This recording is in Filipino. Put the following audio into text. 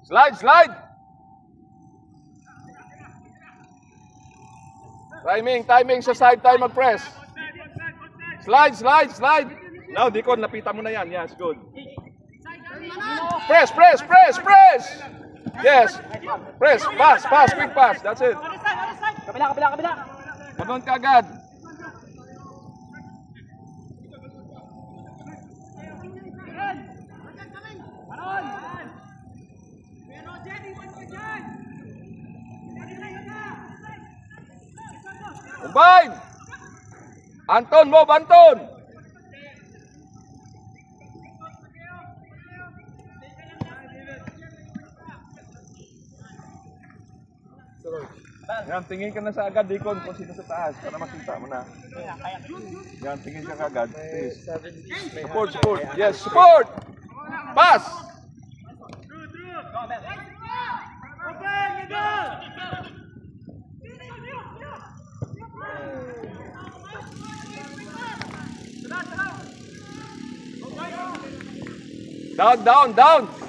Slide, slide. Timing sa side tayo mag-press. Slide, slide, slide. Now, Deacon, lapitan mo na yan. Yes, good. Press, press, press, press. Yes. Press, pass, pass, quick pass. That's it. Kabila, kabila, kabila. Ganun ka agad. Combine! Anton, move, Anton! Yan, tingin ka na sa agad, Deacon, kung sino sa taas, para makita mo na. Yan, tingin ka agad. Please. Support, support. Yes, support! Pass! Down, down, down!